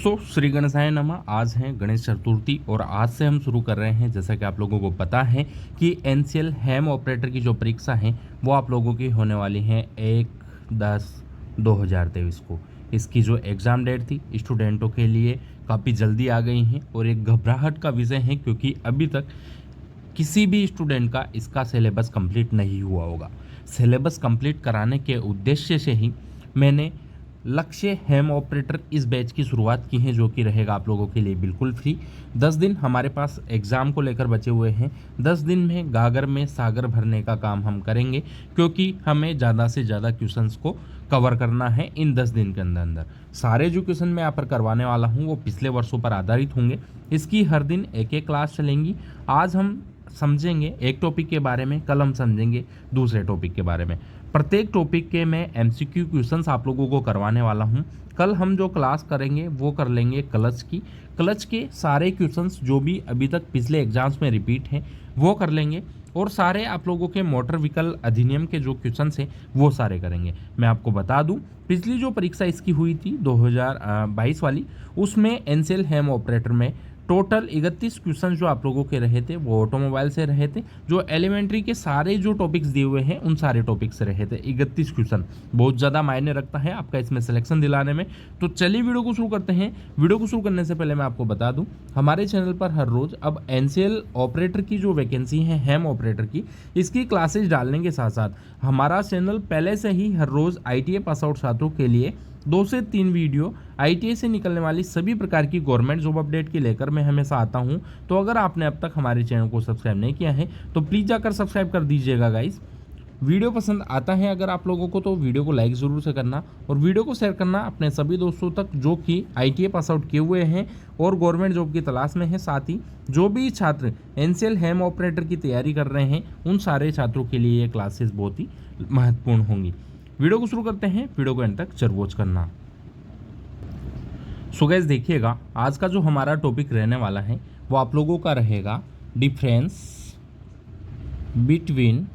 दोस्तों श्री गणेशाय नमः। आज है गणेश चतुर्थी और आज से हम शुरू कर रहे हैं। जैसा कि आप लोगों को पता है कि एनसीएल हैम ऑपरेटर की जो परीक्षा है वो आप लोगों की होने वाली है 1/10/2023 को। इसकी जो एग्ज़ाम डेट थी स्टूडेंटों के लिए काफ़ी जल्दी आ गई हैं और एक घबराहट का विषय है, क्योंकि अभी तक किसी भी स्टूडेंट का इसका सिलेबस कंप्लीट नहीं हुआ होगा। सिलेबस कंप्लीट कराने के उद्देश्य से ही मैंने लक्ष्य हैम ऑपरेटर इस बैच की शुरुआत की है, जो कि रहेगा आप लोगों के लिए बिल्कुल फ्री। 10 दिन हमारे पास एग्ज़ाम को लेकर बचे हुए हैं। 10 दिन में गागर में सागर भरने का काम हम करेंगे, क्योंकि हमें ज़्यादा से ज़्यादा क्वेश्चंस को कवर करना है इन 10 दिन के अंदर अंदर। सारे जो क्वेश्चन मैं यहाँ पर करवाने वाला हूँ वो पिछले वर्षों पर आधारित होंगे। इसकी हर दिन एक एक क्लास चलेंगी। आज हम समझेंगे एक टॉपिक के बारे में, कल हम समझेंगे दूसरे टॉपिक के बारे में। प्रत्येक टॉपिक के मैं एमसीक्यू क्वेश्चंस आप लोगों को करवाने वाला हूं। कल हम जो क्लास करेंगे वो कर लेंगे क्लच की। क्लच के सारे क्वेश्चंस जो भी अभी तक पिछले एग्जाम्स में रिपीट हैं वो कर लेंगे, और सारे आप लोगों के मोटर व्हीकल अधिनियम के जो क्वेश्चंस हैं वो सारे करेंगे। मैं आपको बता दूं, पिछली जो परीक्षा इसकी हुई थी 2022 वाली, उसमें एनसीएल हैम ऑपरेटर में टोटल 31 क्वेश्चन जो आप लोगों के रहे थे वो ऑटोमोबाइल से रहे थे। जो एलिमेंट्री के सारे जो टॉपिक्स दिए हुए हैं उन सारे टॉपिक से रहे थे। 31 क्वेश्चन बहुत ज़्यादा मायने रखता है आपका इसमें सिलेक्शन दिलाने में। तो चलिए वीडियो को शुरू करते हैं। वीडियो को शुरू करने से पहले मैं आपको बता दूं, हमारे चैनल पर हर रोज़ अब एनसीएल ऑपरेटर की जो वैकेंसी है हैम ऑपरेटर की, इसकी क्लासेज डालने के साथ साथ हमारा चैनल पहले से ही हर रोज़ ITA पास आउट छात्रों के लिए 2 से 3 वीडियो ITA से निकलने वाली सभी प्रकार की गवर्नमेंट जॉब अपडेट की लेकर मैं हमेशा आता हूं। तो अगर आपने अब तक हमारे चैनल को सब्सक्राइब नहीं किया है तो प्लीज़ जाकर सब्सक्राइब कर दीजिएगा गाइस। वीडियो पसंद आता है अगर आप लोगों को तो वीडियो को लाइक ज़रूर से करना, और वीडियो को शेयर करना अपने सभी दोस्तों तक जो कि ITA पास आउट किए हुए हैं और गवर्नमेंट जॉब की तलाश में है। साथ ही जो भी छात्र एनसीएल हैम ऑपरेटर की तैयारी कर रहे हैं उन सारे छात्रों के लिए ये क्लासेस बहुत ही महत्वपूर्ण होंगी। वीडियो को शुरू करते हैं। वीडियो को एंड तक जरूर वॉच करना। सो गाइस देखिएगा, आज का जो हमारा टॉपिक रहने वाला है वो आप लोगों का रहेगा difference between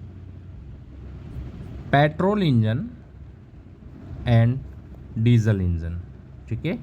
petrol engine and diesel engine. ठीक है,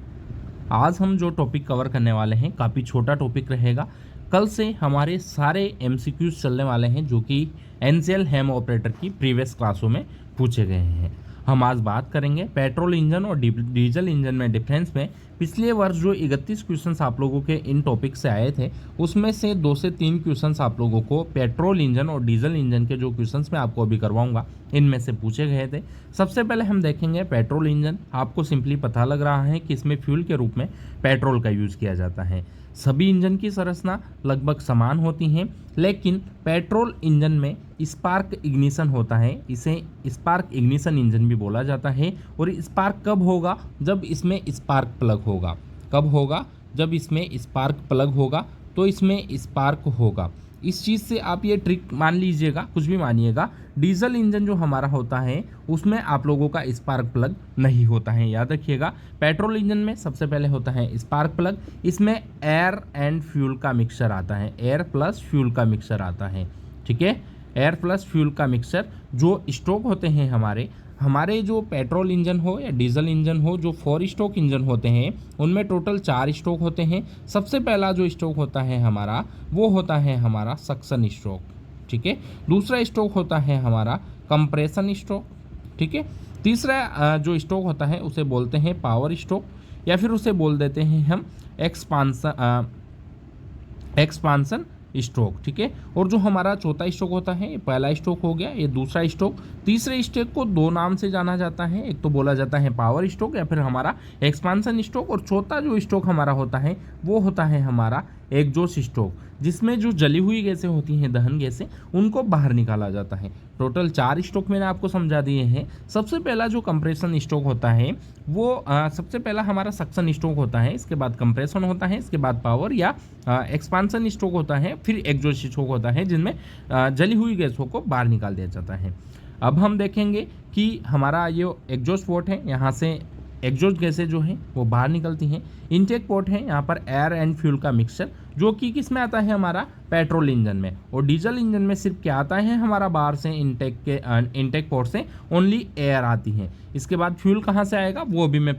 आज हम जो टॉपिक कवर करने वाले हैं काफ़ी छोटा टॉपिक रहेगा। कल से हमारे सारे MCQs चलने वाले हैं जो कि एनसीएल हैम ऑपरेटर की प्रीवियस क्लासों में पूछे गए हैं। हम आज बात करेंगे पेट्रोल इंजन और डीजल इंजन में डिफरेंस में। पिछले वर्ष जो 31 क्वेश्चंस आप लोगों के इन टॉपिक से आए थे उसमें से 2 से 3 क्वेश्चंस आप लोगों को पेट्रोल इंजन और डीजल इंजन के जो क्वेश्चंस मैं आपको अभी करवाऊंगा इनमें से पूछे गए थे। सबसे पहले हम देखेंगे पेट्रोल इंजन। आपको सिंपली पता लग रहा है कि इसमें फ्यूल के रूप में पेट्रोल का यूज़ किया जाता है। सभी इंजन की संरचना लगभग समान होती हैं, लेकिन पेट्रोल इंजन में स्पार्क इग्निशन होता है। इसे स्पार्क इग्निशन इंजन भी बोला जाता है। और स्पार्क कब होगा? जब इसमें स्पार्क प्लग होगा। कब होगा? जब इसमें स्पार्क प्लग होगा तो इसमें स्पार्क होगा। इस चीज़ से आप ये ट्रिक मान लीजिएगा, कुछ भी मानिएगा। डीजल इंजन जो हमारा होता है उसमें आप लोगों का स्पार्क प्लग नहीं होता है, याद रखिएगा। पेट्रोल इंजन में सबसे पहले होता है स्पार्क प्लग। इसमें एयर एंड फ्यूल का मिक्सचर आता है, एयर प्लस फ्यूल का मिक्सचर आता है। ठीक है, एयर प्लस फ्यूल का मिक्सचर जो स्टॉक होते हैं हमारे जो पेट्रोल इंजन हो या डीजल इंजन हो, जो 4 स्ट्रोक इंजन होते हैं उनमें टोटल 4 स्ट्रोक होते हैं। सबसे पहला जो स्ट्रोक होता है हमारा वो होता है हमारा सक्शन स्ट्रोक। ठीक है, दूसरा स्ट्रोक होता है हमारा कंप्रेशन स्ट्रोक। ठीक है, तीसरा जो स्ट्रोक होता है उसे बोलते हैं पावर स्ट्रोक, या फिर उसे बोल देते हैं हम एक्सपांसन स्ट्रोक। ठीक है, और जो हमारा चौथा स्ट्रोक होता है ये पहला स्ट्रोक हो गया, ये दूसरा स्ट्रोक। तीसरे स्ट्रोक को 2 नाम से जाना जाता है, एक तो बोला जाता है पावर स्ट्रोक या फिर हमारा एक्सपांसन स्ट्रोक, और चौथा जो स्ट्रोक हमारा होता है वो होता है हमारा एग्जॉस्ट स्ट्रोक, जिसमें जो जली हुई गैसें होती हैं, दहन गैसें, उनको बाहर निकाला जाता है। टोटल 4 स्ट्रोक मैंने आपको समझा दिए हैं। सबसे पहला जो कंप्रेशन स्ट्रोक होता है वो सबसे पहला हमारा सक्शन स्ट्रोक होता है, इसके बाद कंप्रेशन होता है, इसके बाद पावर या एक्सपांसन स्ट्रोक होता है, फिर एग्जॉस्ट स्ट्रोक होता है जिनमें जली हुई गैसों को बाहर निकाल दिया जाता है। अब हम देखेंगे कि हमारा ये एग्जॉस्ट पोर्ट है, यहाँ से एग्जॉस्ट गैसें जो हैं वो बाहर निकलती हैं। इनटेक पोर्ट है यहाँ पर एयर एंड फ्यूल का मिक्सचर, जो कि किस में आता है हमारा पेट्रोल इंजन में, और डीजल इंजन में सिर्फ क्या आता है हमारा बाहर से इनटेक पोर्ट से ओनली एयर आती है। इसके बाद फ्यूल कहाँ से आएगा वो भी मैं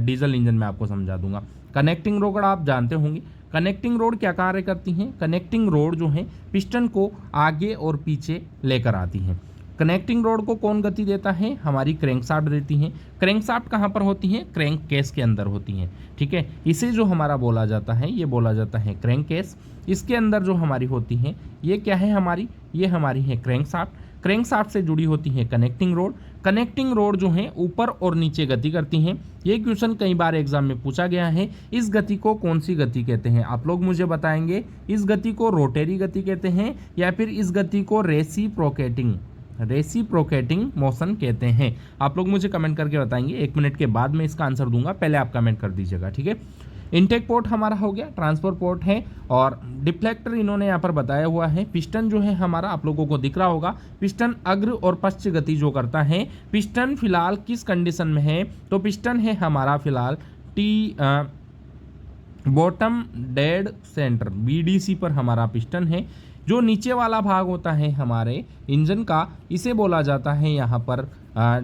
डीजल इंजन में आपको समझा दूंगा। कनेक्टिंग रोड आप जानते होंगे, कनेक्टिंग रोड क्या कार्य करती हैं। कनेक्टिंग रोड जो है पिस्टन को आगे और पीछे लेकर आती हैं। कनेक्टिंग रोड को कौन गति देता है, हमारी क्रैंकशाफ्ट देती हैं। क्रैंकशाफ्ट कहाँ पर होती है, क्रैंक केस के अंदर होती हैं, ठीक है। इसे जो हमारा बोला जाता है ये बोला जाता है क्रैंक केस। इसके अंदर जो हमारी होती हैं ये क्या है हमारी, ये हमारी है क्रैंकशाफ्ट। क्रैंकशाफ्ट से जुड़ी होती है कनेक्टिंग रोड। कनेक्टिंग रोड जो है ऊपर और नीचे गति करती हैं। ये क्वेश्चन कई बार एग्जाम में पूछा गया है। इस गति को कौन सी गति कहते हैं, आप लोग मुझे बताएंगे। इस गति को रोटेरी गति कहते हैं या फिर इस गति को रेसिप्रोकेटिंग मोशन कहते हैं। आप लोग मुझे कमेंट करके बताएंगे, 1 मिनट के बाद मैं इसका आंसर दूंगा, पहले आप कमेंट कर दीजिएगा, ठीक है। इनटेक पोर्ट हमारा हो गया, ट्रांसफर पोर्ट है, और डिफ्लेक्टर इन्होंने यहाँ पर बताया हुआ है। पिस्टन जो है हमारा आप लोगों को दिख रहा होगा, पिस्टन अग्र और पश्च गति जो करता है। पिस्टन फिलहाल किस कंडीशन में है, तो पिस्टन है हमारा फिलहाल बॉटम डेड सेंटर BDC पर हमारा पिस्टन है। जो नीचे वाला भाग होता है हमारे इंजन का, इसे बोला जाता है यहाँ पर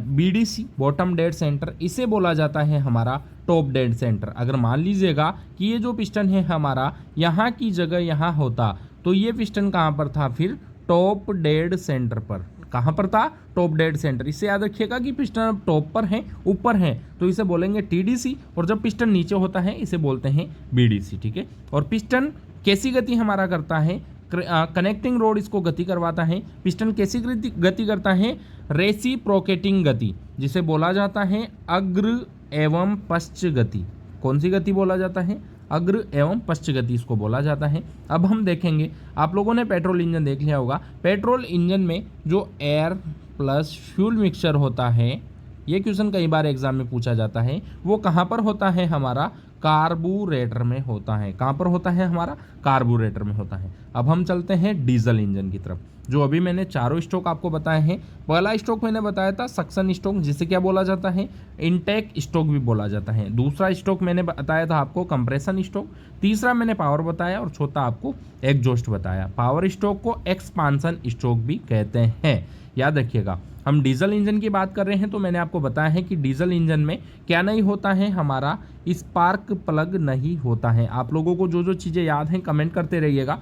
BDC बॉटम डेड सेंटर, इसे बोला जाता है हमारा टॉप डेड सेंटर। अगर मान लीजिएगा कि ये जो पिस्टन है हमारा यहाँ की जगह यहाँ होता, तो ये पिस्टन कहाँ पर था, फिर टॉप डेड सेंटर पर। कहाँ पर था, टॉप डेड सेंटर। इससे याद रखिएगा कि पिस्टन टॉप पर है, ऊपर है, तो इसे बोलेंगे TDC, और जब पिस्टन नीचे होता है इसे बोलते हैं BDC, ठीक है। और पिस्टन कैसी गति हमारा करता है, कनेक्टिंग रोड इसको गति करवाता है। पिस्टन कैसी गति करता है, रेसिप्रोकेटिंग गति, जिसे बोला जाता है अग्र एवं पश्च गति। कौन सी गति बोला जाता है, अग्र एवं पश्च गति इसको बोला जाता है। अब हम देखेंगे, आप लोगों ने पेट्रोल इंजन देख लिया होगा। पेट्रोल इंजन में जो एयर प्लस फ्यूल मिक्सचर होता है, ये क्वेश्चन कई बार एग्जाम में पूछा जाता है, वो कहाँ पर होता है, हमारा कार्बोरेटर में होता है। कहाँ पर होता है, हमारा कार्बोरेटर में होता है। अब हम चलते हैं डीजल इंजन की तरफ। जो अभी मैंने चारों स्ट्रोक आपको बताए हैं, पहला स्ट्रोक मैंने बताया था सक्शन स्ट्रोक, जिसे क्या बोला जाता है, इनटेक स्ट्रोक भी बोला जाता है। दूसरा स्ट्रोक मैंने बताया था आपको कंप्रेशन स्ट्रोक। तीसरा मैंने पावर बताया, और चौथा आपको एग्जॉस्ट बताया। पावर स्ट्रोक को एक्सपांसन स्ट्रोक भी कहते हैं, याद रखिएगा। हम डीजल इंजन की बात कर रहे हैं, तो मैंने आपको बताया है कि डीजल इंजन में क्या नहीं होता है, हमारा स्पार्क प्लग नहीं होता है। आप लोगों को जो जो चीज़ें याद हैं कमेंट करते रहिएगा।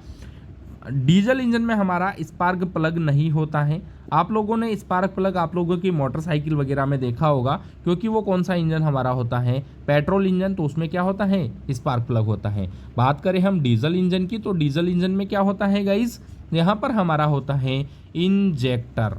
डीजल इंजन में हमारा स्पार्क प्लग नहीं होता है। आप लोगों ने स्पार्क प्लग आप लोगों की मोटरसाइकिल वगैरह में देखा होगा, क्योंकि वो कौन सा इंजन हमारा होता है, पेट्रोल इंजन, तो उसमें क्या होता है, स्पार्क प्लग होता है। बात करें हम डीजल इंजन की, तो डीजल इंजन में क्या होता है गाइस, यहाँ पर हमारा होता है इंजेक्टर,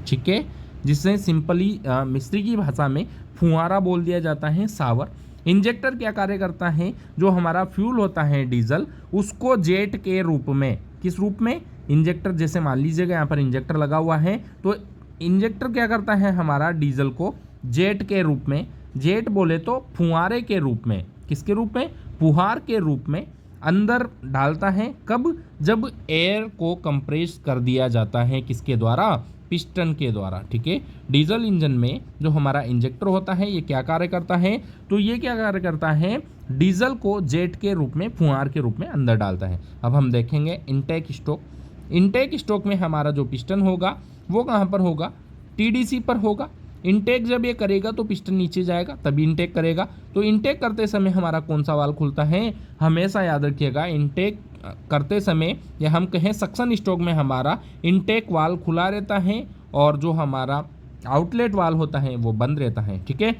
ठीक है, जिसे सिंपली मिस्त्री की भाषा में फुहारा बोल दिया जाता है, शावर। इंजेक्टर क्या कार्य करता है, जो हमारा फ्यूल होता है डीजल, उसको जेट के रूप में, किस रूप में, इंजेक्टर, जैसे मान लीजिएगा यहाँ पर इंजेक्टर लगा हुआ है, तो इंजेक्टर क्या करता है हमारा डीजल को जेट के रूप में, जेट बोले तो फुहारे के रूप में, किसके रूप में, फुहार के रूप में अंदर डालता है। कब, जब एयर को कंप्रेस कर दिया जाता है, किसके द्वारा, पिस्टन के द्वारा, ठीक है। डीजल इंजन में जो हमारा इंजेक्टर होता है ये क्या कार्य करता है, तो ये क्या कार्य करता है, डीजल को जेट के रूप में, फुहार के रूप में अंदर डालता है। अब हम देखेंगे इनटेक स्ट्रोक। इनटेक स्ट्रोक में हमारा जो पिस्टन होगा वो कहाँ पर होगा, TDC पर होगा। इनटेक जब ये करेगा तो पिस्टन नीचे जाएगा, तभी इनटेक करेगा। तो इनटेक करते समय हमारा कौन सा वाल्व खुलता है, हमेशा याद रखिएगा, इनटेक करते समय या हम कहें सक्शन स्ट्रोक में हमारा इनटेक वाल्व खुला रहता है, और जो हमारा आउटलेट वाल्व होता है वो बंद रहता है, ठीक है।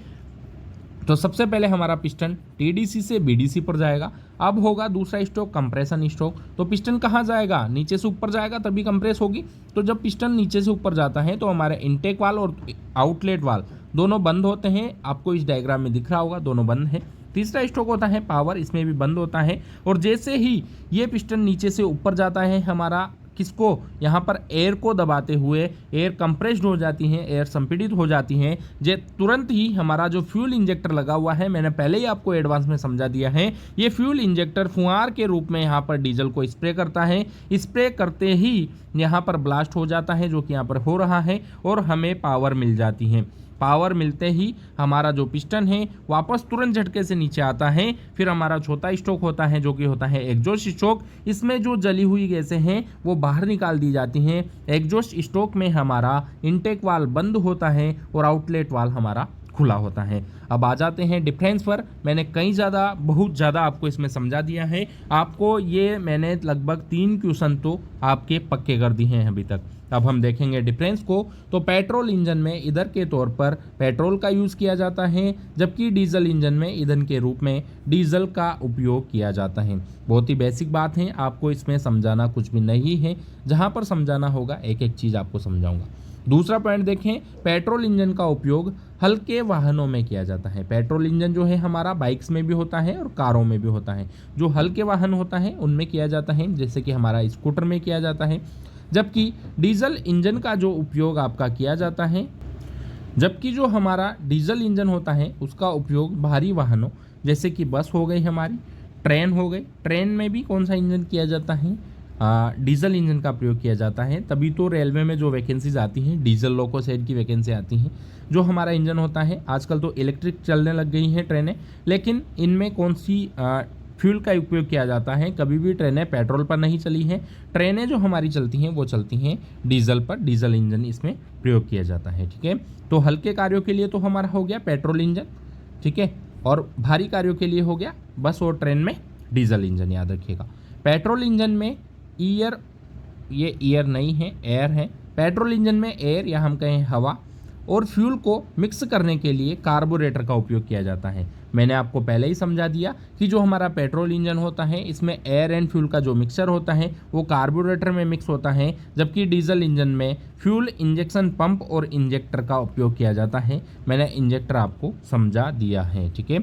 तो सबसे पहले हमारा पिस्टन TDC से BDC पर जाएगा। अब होगा दूसरा स्ट्रोक कंप्रेशन स्ट्रोक। तो पिस्टन कहाँ जाएगा, नीचे से ऊपर जाएगा, तभी कंप्रेस होगी। तो जब पिस्टन नीचे से ऊपर जाता है तो हमारे इनटेक वाल्व और आउटलेट वाल्व दोनों बंद होते हैं। आपको इस डायग्राम में दिख रहा होगा, दोनों बंद है। तीसरा स्ट्रोक होता है पावर, इसमें भी बंद होता है। और जैसे ही ये पिस्टन नीचे से ऊपर जाता है, हमारा किसको, यहाँ पर एयर को दबाते हुए एयर कंप्रेस्ड हो जाती हैं, एयर संपीड़ित हो जाती हैं, जे तुरंत ही हमारा जो फ्यूल इंजेक्टर लगा हुआ है, मैंने पहले ही आपको एडवांस में समझा दिया है, ये फ्यूल इंजेक्टर फुहार के रूप में यहाँ पर डीजल को स्प्रे करता है। स्प्रे करते ही यहाँ पर ब्लास्ट हो जाता है, जो कि यहाँ पर हो रहा है, और हमें पावर मिल जाती है। पावर मिलते ही हमारा जो पिस्टन है वापस तुरंत झटके से नीचे आता है। फिर हमारा चौथा स्ट्रोक होता है जो कि होता है एग्जॉस्ट स्ट्रोक। इसमें जो जली हुई गैसें हैं वो बाहर निकाल दी जाती हैं। एग्जॉस्ट स्ट्रोक में हमारा इनटेक वाल्व बंद होता है और आउटलेट वाल्व हमारा खुला होता है। अब आ जाते हैं डिफरेंस पर। मैंने बहुत ज़्यादा आपको इसमें समझा दिया है। आपको ये मैंने लगभग 3 क्वेश्चन तो आपके पक्के कर दिए हैं अभी तक। अब हम देखेंगे डिफरेंस को। तो पेट्रोल इंजन में ईंधन के तौर पर पेट्रोल का यूज़ किया जाता है, जबकि डीजल इंजन में ईंधन के रूप में डीजल का उपयोग किया जाता है। बहुत ही बेसिक बात है, आपको इसमें समझाना कुछ भी नहीं है। जहाँ पर समझाना होगा एक एक चीज़ आपको समझाऊंगा। दूसरा पॉइंट देखें, पेट्रोल इंजन का उपयोग हल्के वाहनों में किया जाता है। पेट्रोल इंजन जो है हमारा बाइक्स में भी होता है और कारों में भी होता है। जो हल्के वाहन होता है उनमें किया जाता है, जैसे कि हमारा स्कूटर में किया जाता है। जबकि डीजल इंजन का जो उपयोग आपका किया जाता है, जबकि जो हमारा डीजल इंजन होता है उसका उपयोग भारी वाहनों जैसे कि बस हो गई, हमारी ट्रेन हो गई। ट्रेन में भी कौन सा इंजन किया जाता है? डीजल इंजन का प्रयोग किया जाता है। तभी तो रेलवे में जो वैकेंसीज आती हैं डीजल लोको सेट की वैकेंसी आती हैं। जो हमारा इंजन होता है, आजकल तो इलेक्ट्रिक चलने लग गई हैं ट्रेनें, लेकिन इनमें कौन सी फ्यूल का उपयोग किया जाता है? कभी भी ट्रेनें पेट्रोल पर नहीं चली हैं। ट्रेनें जो हमारी चलती हैं वो चलती हैं डीजल पर। डीजल इंजन इसमें प्रयोग किया जाता है। ठीक है, तो हल्के कार्यों के लिए तो हमारा हो गया पेट्रोल इंजन, ठीक है, और भारी कार्यों के लिए हो गया बस और ट्रेन में डीजल इंजन। याद रखिएगा, पेट्रोल इंजन में ईयर, ये ईयर नहीं है, एयर है। पेट्रोल इंजन में एयर या हम कहें हवा और फ्यूल को मिक्स करने के लिए कार्बोरेटर का उपयोग किया जाता है। मैंने आपको पहले ही समझा दिया कि जो हमारा पेट्रोल इंजन होता है इसमें एयर एंड फ्यूल का जो मिक्सचर होता है वो कार्बोरेटर में मिक्स होता है, जबकि डीजल इंजन में फ्यूल इंजेक्शन पंप और इंजेक्टर का उपयोग किया जाता है। मैंने इंजेक्टर आपको समझा दिया है। ठीक है,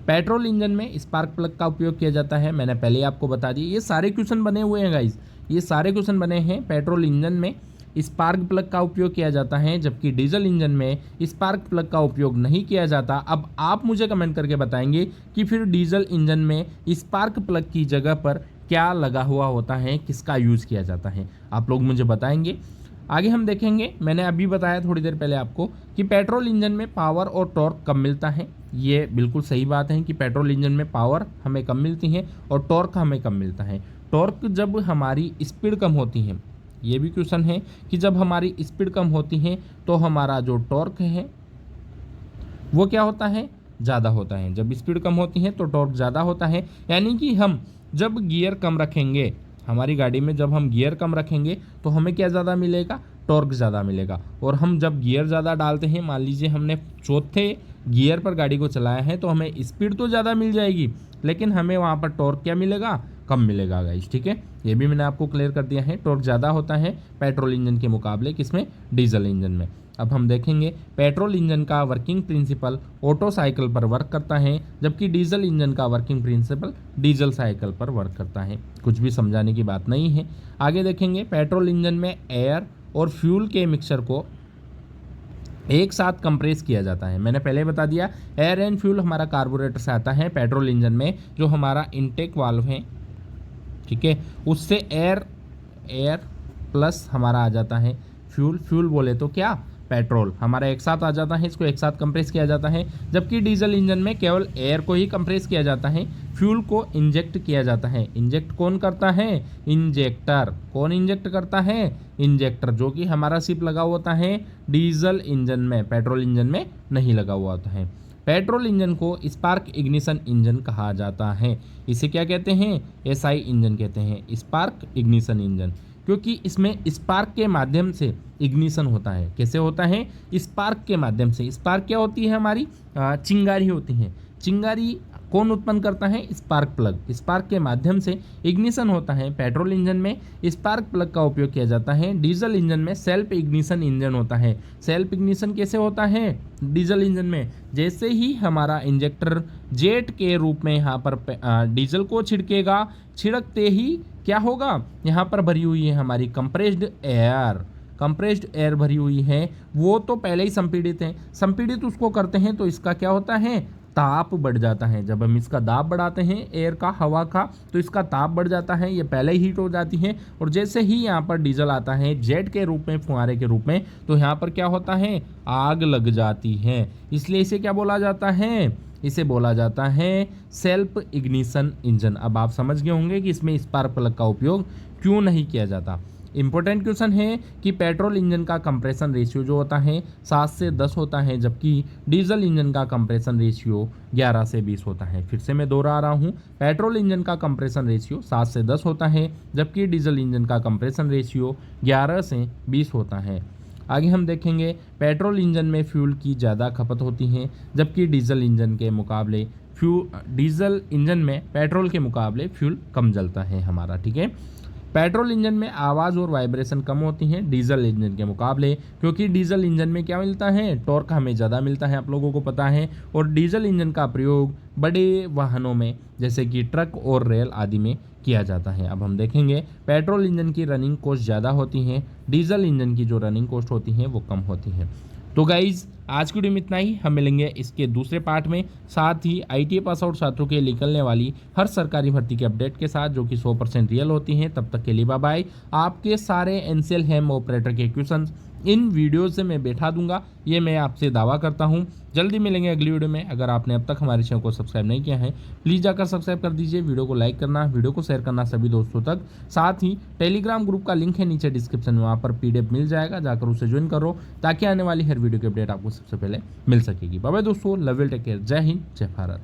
पेट्रोल इंजन में स्पार्क प्लग का उपयोग किया जाता है, मैंने पहले ही आपको बता दिया। ये सारे क्वेश्चन बने हुए हैं गाइज, ये सारे क्वेश्चन बने हैं। पेट्रोल इंजन में स्पार्क प्लग का उपयोग किया जाता है, जबकि डीजल इंजन में स्पार्क प्लग का उपयोग नहीं किया जाता। अब आप मुझे कमेंट करके बताएंगे कि फिर डीजल इंजन में स्पार्क प्लग की जगह पर क्या लगा हुआ होता है, किसका यूज़ किया जाता है, आप लोग मुझे बताएंगे। आगे हम देखेंगे, मैंने अभी बताया थोड़ी देर पहले आपको कि पेट्रोल इंजन में पावर और टॉर्क कम मिलता है। ये बिल्कुल सही बात है कि पेट्रोल इंजन में पावर हमें कम मिलती है और टॉर्क हमें कम मिलता है। टॉर्क जब हमारी स्पीड कम होती है, ये भी क्वेश्चन है कि जब हमारी स्पीड कम होती है तो हमारा जो टॉर्क है वो क्या होता है? ज़्यादा होता है। जब स्पीड कम होती है तो टॉर्क ज़्यादा होता है। यानी कि हम जब गियर कम रखेंगे हमारी गाड़ी में, जब हम गियर कम रखेंगे तो हमें क्या ज़्यादा मिलेगा? टॉर्क ज़्यादा मिलेगा। और हम जब गियर ज़्यादा डालते हैं, मान लीजिए हमने चौथे गियर पर गाड़ी को चलाया है, तो हमें स्पीड तो ज़्यादा मिल जाएगी, लेकिन हमें वहाँ पर टॉर्क क्या मिलेगा? कम मिलेगा गाइस। ठीक है, ये भी मैंने आपको क्लियर कर दिया है। टॉर्क ज़्यादा होता है पेट्रोल इंजन के मुकाबले, किसमें? डीजल इंजन में। अब हम देखेंगे पेट्रोल इंजन का वर्किंग प्रिंसिपल ऑटो साइकिल पर वर्क करता है, जबकि डीजल इंजन का वर्किंग प्रिंसिपल डीजल साइकिल पर वर्क करता है। कुछ भी समझाने की बात नहीं है। आगे देखेंगे, पेट्रोल इंजन में एयर और फ्यूल के मिक्सचर को एक साथ कंप्रेस किया जाता है। मैंने पहले बता दिया, एयर एंड फ्यूल हमारा कार्बोरेटर से आता है। पेट्रोल इंजन में जो हमारा इनटेक वाल्व है, ठीक है, उससे एयर प्लस हमारा आ जाता है फ्यूल बोले तो क्या? पेट्रोल हमारा एक साथ आ जाता है, इसको एक साथ कंप्रेस किया जाता है। जबकि डीजल इंजन में केवल एयर को ही कंप्रेस किया जाता है, फ्यूल को इंजेक्ट किया जाता है। इंजेक्ट कौन करता है? इंजेक्टर। कौन इंजेक्ट करता है? इंजेक्टर, जो कि हमारा सिर्फ लगा होता है डीजल इंजन में, पेट्रोल इंजन में नहीं लगा हुआ होता है। पेट्रोल इंजन को स्पार्क इग्निशन इंजन कहा जाता है। इसे क्या कहते हैं? एसआई इंजन कहते हैं, स्पार्क इग्निशन इंजन, क्योंकि इसमें स्पार्क के माध्यम से इग्निशन होता है। कैसे होता है? स्पार्क के माध्यम से। स्पार्क क्या होती है? हमारी चिंगारी होती है। चिंगारी कौन उत्पन्न करता है? Spark plug. स्पार्क के माध्यम से इग्निशन होता है। पेट्रोल इंजन में स्पार्क प्लग का उपयोग किया जाता है। डीजल इंजन में सेल्फ इग्निशन इंजन होता है। सेल्फ इग्निशन कैसे होता है डीजल इंजन में? जैसे ही हमारा इंजेक्टर जेट के रूप में यहाँ पर डीजल को छिड़केगा, छिड़कते ही क्या होगा? यहाँ पर भरी हुई है हमारी कंप्रेस्ड एयर, कंप्रेस्ड एयर भरी हुई है। वो तो पहले ही संपीड़ित है, संपीड़ित उसको करते हैं तो इसका क्या होता है? ताप बढ़ जाता है। जब हम इसका दाब बढ़ाते हैं एयर का, हवा का, तो इसका ताप बढ़ जाता है, ये पहले ही हीट हो जाती है। और जैसे ही यहाँ पर डीजल आता है जेट के रूप में, फुहारे के रूप में, तो यहाँ पर क्या होता है, आग लग जाती है। इसलिए इसे क्या बोला जाता है, इसे बोला जाता है सेल्फ इग्निशन इंजन। अब आप समझ गए होंगे कि इसमें स्पार्क प्लग का उपयोग क्यों नहीं किया जाता। इंपॉर्टेंट क्वेश्चन है कि पेट्रोल इंजन का कंप्रेशन रेशियो जो होता है 7 से 10 होता है, जबकि डीजल इंजन का कंप्रेशन रेशियो 11 से 20 होता है। फिर से मैं दोहरा रहा हूँ, पेट्रोल इंजन का कंप्रेशन रेशियो 7 से 10 होता है, जबकि डीजल इंजन का कंप्रेशन रेशियो 11 से 20 होता है। आगे हम देखेंगे पेट्रोल इंजन में फ्यूल की ज़्यादा खपत होती है, जबकि डीजल इंजन के मुकाबले डीजल इंजन में पेट्रोल के मुकाबले फ्यूल कम जलता है हमारा, ठीक है। पेट्रोल इंजन में आवाज़ और वाइब्रेशन कम होती हैं डीजल इंजन के मुकाबले, क्योंकि डीजल इंजन में क्या मिलता है, टॉर्क हमें ज़्यादा मिलता है, आप लोगों को पता है। और डीजल इंजन का प्रयोग बड़े वाहनों में जैसे कि ट्रक और रेल आदि में किया जाता है। अब हम देखेंगे पेट्रोल इंजन की रनिंग कॉस्ट ज़्यादा होती है, डीजल इंजन की जो रनिंग कॉस्ट होती है वो कम होती है। तो गाइज़ आज की वीडियो में इतना ही, हम मिलेंगे इसके दूसरे पार्ट में। साथ ही ITA पास आउट छात्रों के निकलने वाली हर सरकारी भर्ती के अपडेट के साथ, जो कि 100% रियल होती हैं। तब तक के लिए बाय बाय। आपके सारे एनसीएल हेम ऑपरेटर के क्वेश्चंस इन वीडियो से मैं बैठा दूंगा, ये मैं आपसे दावा करता हूं। जल्दी मिलेंगे अगली वीडियो में। अगर आपने अब तक हमारे चैनल को सब्सक्राइब नहीं किया है प्लीज़ जाकर सब्सक्राइब कर दीजिए, वीडियो को लाइक करना, वीडियो को शेयर करना सभी दोस्तों तक। साथ ही टेलीग्राम ग्रुप का लिंक है नीचे डिस्क्रिप्शन में, वहाँ पर PDF मिल जाएगा, जाकर उसे ज्वाइन करो ताकि आने वाली हर वीडियो की अपडेट आपको सबसे पहले मिल सकेगी। बाय बाय दोस्तों, लव यू, टेक केयर, जय हिंद, जय भारत।